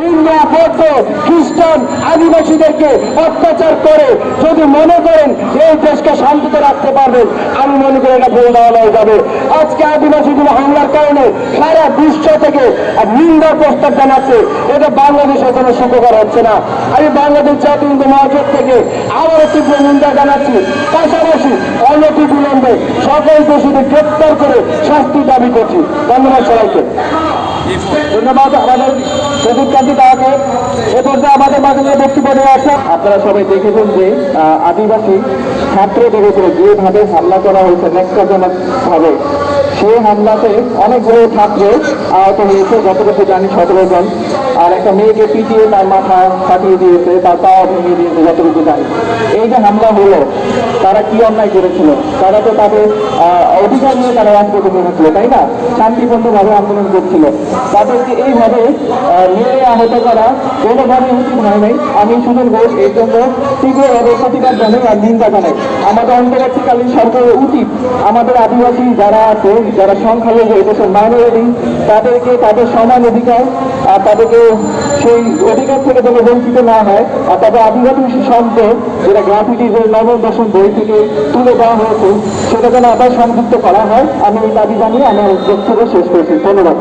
হিন্দু বৌদ্ধ খ্রিস্টান আদিবাসীদেরকে অত্যাচার করে যদি মনে করেন এই দেশকে শান্তিতে রাখতে পারবেন, আমি মনে করি এটা ভুল ধারণা হয়ে যাবে। আজকে আদিবাসীগুলো হামলার কারণে সারা বিশ্ব থেকে নিন্দার প্রস্তাব জানাচ্ছে, এটা বাংলাদেশের জন্য সুখকর হচ্ছে না। আমি বাংলাদেশ জাতীয় হিন্দু মহাজোট থেকে আবারও তীব্র নিন্দা জানাচ্ছি। পাশাপাশি অনতিবিলম্বে সকল দোষীদের গ্রেপ্তার করে শাস্তি দাবি করছি। ধন্যবাদ সবাইকে। ধন্যবাদ আমাদের প্রদীপ কান্তি দাকে। এ পর্যায়ে আমাদের মাঝে বক্তব্য দেওয়া আছে। আপনারা সবাই দেখেছেন যে আদিবাসী ছাত্রদের উপরে যেভাবে হামলা করা হয়েছে ন্যাক্কারজনক ভাবে, সেই হামলাতে অনেকগুলো ছাত্র আহত হয়েছে, যতটুকু জানি 17 জন। আর একটা মেয়েকে পিটিয়ে তার মাথা ফাটিয়ে দিয়েছে, তার পা ভেঙে দিয়েছে, যতটুকু জানি। এই যে হামলা হলো, তারা কি অন্যায় করেছিল? তারা তো তাদের অধিকার নিয়ে তারা রাজপথে নেমেছিল, তাই না? শান্তিপূর্ণভাবে আন্দোলন করছিল। তাদেরকে এইভাবে মেরে আহত করা কোনোভাবে উচিত হয় নাই। আমি সুজন ঘোষ এই জন্য তীব্রভাবে প্রতিবাদ জানাই আর নিন্দা জানাই। আমাদের অন্তর্বর্তীকালীন সরকারের উচিত আমাদের আদিবাসী যারা আছে, যারা সংখ্যালঘু এদেশের মাইনরিটি, তাদেরকে তাদের সমান অধিকার আর তাদেরকে সেই অধিকার থেকে যেন বঞ্চিত না হয়। আর তাদের আদিবাসী সম্পদ যেটা গ্রাফিটিজের নবম দশম বই থেকে তুলে দেওয়া হয়েছে, সেটা যেন আবার সংযুক্ত করা হয়। আমি এই দাবি জানিয়ে আমার বক্তব্য শেষ করেছি। ধন্যবাদ।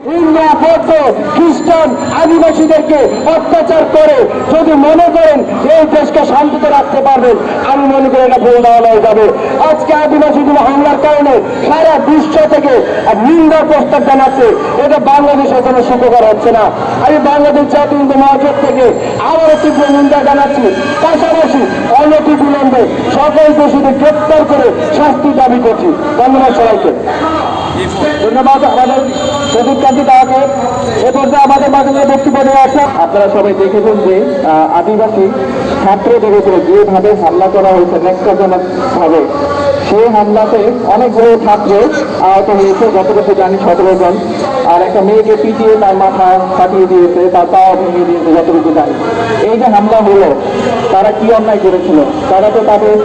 হিন্দু বৌদ্ধ খ্রিস্টান আদিবাসীদেরকে অত্যাচার করে যদি মনে করেন এই দেশকে শান্তিতে রাখতে পারবেন, আমি মনে করি এটা ভুল ধারণা হয়ে যাবে। আজকে আদিবাসীগুলো হামলার কারণে সারা বিশ্ব থেকে নিন্দার প্রস্তাব জানাচ্ছে, এটা বাংলাদেশের জন্য সুখকর হচ্ছে না। আমি বাংলাদেশ জাতীয় হিন্দু মহাজোট থেকে আবারও তীব্র নিন্দা জানাচ্ছি। পাশাপাশি অনতিবিলম্বে সকল দোষীদের গ্রেপ্তার করে শাস্তি দাবি করছি। ধন্যবাদ সবাইকে। ধন্যবাদ আমাদের প্রদীপ কান্তি দাকে। এ পর্যায়ে আমাদের মাঝে বক্তব্য দেওয়া আছে। আপনারা সবাই দেখেছেন যে আদিবাসী ছাত্রদের উপরে যেভাবে হামলা করা হয়েছে ন্যাক্কারজনক ভাবে, সেই হামলাতে অনেকগুলো ছাত্র আহত হয়েছে, যতটুকু জানি 17 জন। আর একটা মেয়েকে পিটিয়ে তার মাথা ফাটিয়ে দিয়েছে, তার পা ভেঙে দিয়েছে, যতটুকু জানি। এই যে হামলা হলো, তারা কি অন্যায় করেছিল? তারা তো তাদের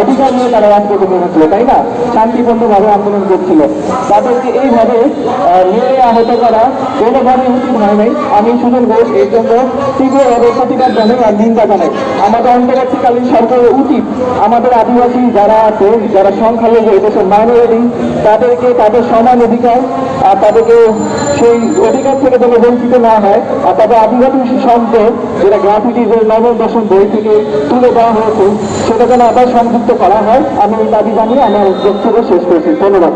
অধিকার নিয়ে তারা রাজপথে নেমেছিল, তাই না? শান্তিপূর্ণভাবে আন্দোলন করছিল। তাদেরকে এইভাবে মেরে আহত করা কোনোভাবে উচিত হয় নাই। আমি সুজন ঘোষ এই জন্য তীব্রভাবে প্রতিবাদ জানাই আর নিন্দা জানাই। আমাদের অন্তর্বর্তীকালীন সরকারের উচিত আমাদের আদিবাসী যারা আছে, যারা সংখ্যালঘু এদেশের মাইনরিটি, তাদেরকে তাদের সমান অধিকার আর তাদেরকে সেই অধিকার থেকে যেন বঞ্চিত না হয়। আর তাদের আদিবাসী সম্পদ যেটা গ্রাফিটিজের নবম দশম বই থেকে তুলে দেওয়া হয়েছে, সেটা যেন আবার সংযুক্ত করা হয়। আমি এই দাবি জানিয়ে আমার বক্তব্য শেষ করেছি। ধন্যবাদ।